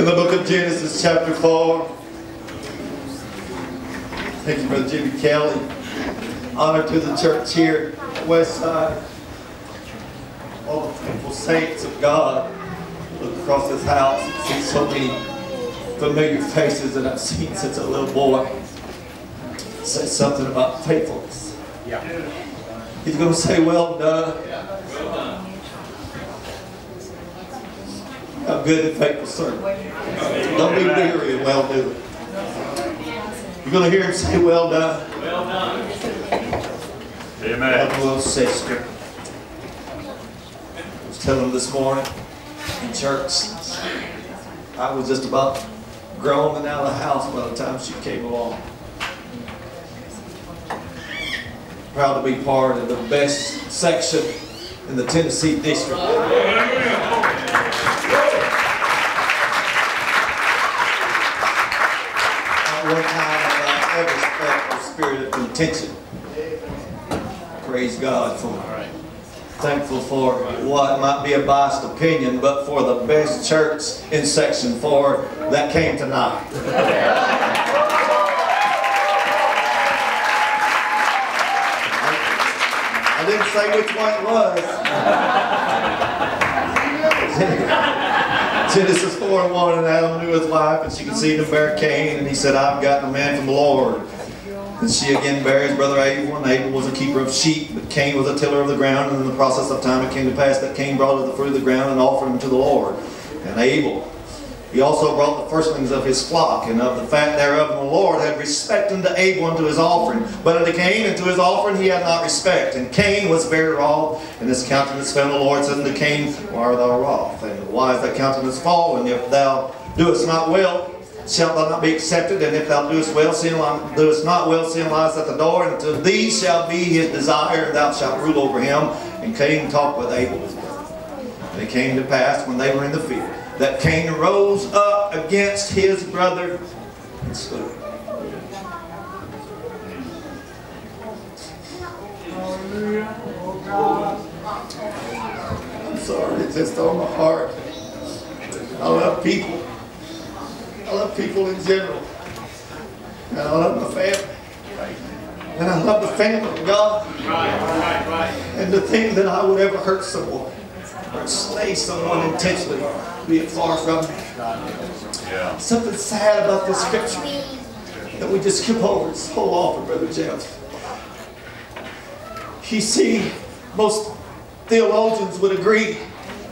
the book of Genesis, chapter 4. Thank you, Brother Jimmy Kelly. Honor to the church here at Westside. All the faithful saints of God. Look across this house and see so many familiar faces that I've seen since a little boy. It says something about faithfulness. Yeah. He's going to say, well done. Yeah. Well done. A good and faithful servant. Don't be weary and well doing. You're going to hear him say, well done. Well done. Amen. I have a little sister. I was telling him this morning in church, I was just about grown and out of the house by the time she came along. Proud to be part of the best section in the Tennessee district. At one time without ever felt the spirit of contention. Praise God for it. Thankful for what might be a biased opinion, but for the best church in Section 4 that came tonight. I didn't say which one it was. Genesis 4:1, and Adam knew his wife, and she conceived and bare Cain, and he said, I've gotten a man from the Lord. And she again bare his brother Abel, and Abel was a keeper of sheep, but Cain was a tiller of the ground. And in the process of time it came to pass that Cain brought of the fruit of the ground and offered him to the Lord. And Abel, he also brought the firstlings of his flock, and of the fat thereof, and the Lord had respect unto Abel and to his offering. But unto Cain and to his offering he had not respect. And Cain was very wroth, and his countenance fell. And the Lord said unto Cain, why art thou wroth? And why is thy countenance fallen? If thou doest not well, shalt thou not be accepted? And if thou doest well, sin lies at the door, and to thee shall be his desire, and thou shalt rule over him. And Cain talked with Abel his brother. And it came to pass, when they were in the field, that Cain rose up against his brother and slew him. I'm sorry, it's just on my heart. I love people. I love people in general. And I love my family. And I love the family of God. And to think that I would ever hurt someone or slay someone intentionally, be it far from me. Something sad about this scripture that we just skip over so often, Brother Jeff. You see, most theologians would agree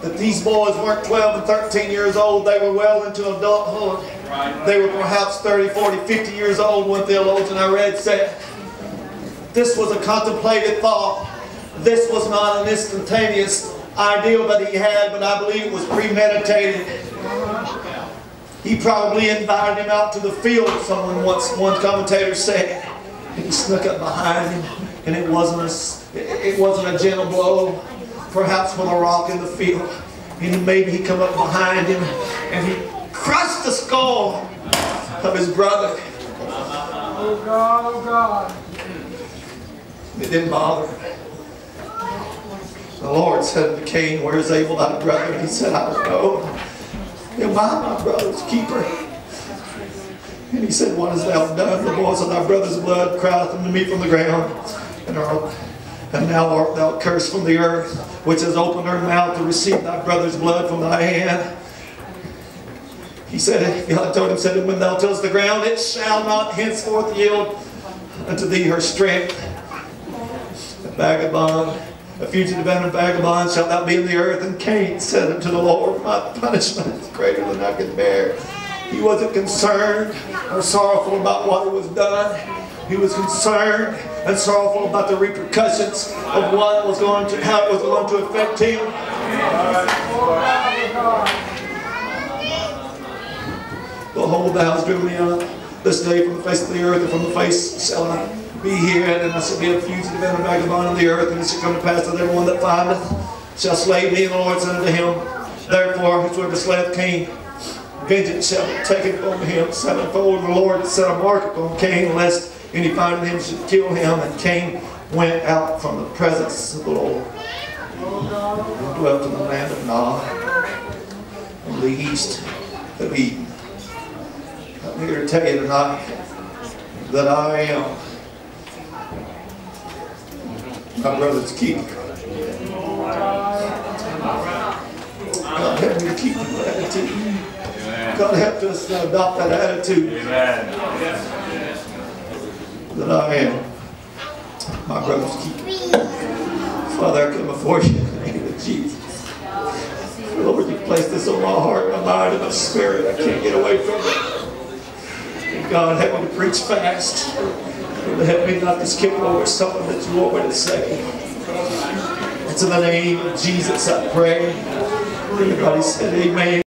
that these boys weren't 12 and 13 years old. They were well into adulthood. They were perhaps 30, 40, 50 years old. One theologian I read said, this was a contemplated thought. This was not an instantaneous ideal that he had, but I believe it was premeditated. He probably invited him out to the field, one commentator said. And he snuck up behind him, and it wasn't a gentle blow, perhaps with a rock in the field. And maybe he come up behind him and he crushed the skull of his brother. Oh God, oh God. It didn't bother him. The Lord said to Cain, where's Abel thy brother? And he said, I don't know. And why my brother's keeper? And he said, what hast thou done? The voice of thy brother's blood crieth unto me from the ground. And now art thou cursed from the earth, which has opened her mouth to receive thy brother's blood from thy hand. He said, God told him, said, when thou tillest the ground, it shall not henceforth yield unto thee her strength. A vagabond, a fugitive and a vagabond shalt thou be in the earth. And Cain said unto the Lord, my punishment is greater than I can bear. He wasn't concerned or sorrowful about what was done. He was concerned and sorrowful about the repercussions of what was going to, how it was going to affect him. Behold, thou hast driven me out this day from the face of the earth, and from the face shall I be hid, and I shall be a fugitive and a vagabond on the earth. And it shall come to pass that everyone that findeth shall slay me. And the Lord said unto him, therefore, whosoever slayeth Cain, vengeance shall be taken upon him sevenfold. And the Lord set a mark upon Cain, lest any finding him should kill him. And Cain went out from the presence of the Lord, and dwelt in the land of Nod, on the east of Eden. I'm here to tell you tonight that I am my brother's keeper. God help me to keep that attitude. God help us to adopt that attitude. Amen. That I am my brother's keeper. Father, I come before you in the name of Jesus. Lord, you placed this on my heart, my mind, and my spirit. I can't get away from it. And God, help me to preach fast. Lord, help me not to skip over something that you want me to say. It's in the name of Jesus I pray. Everybody said amen.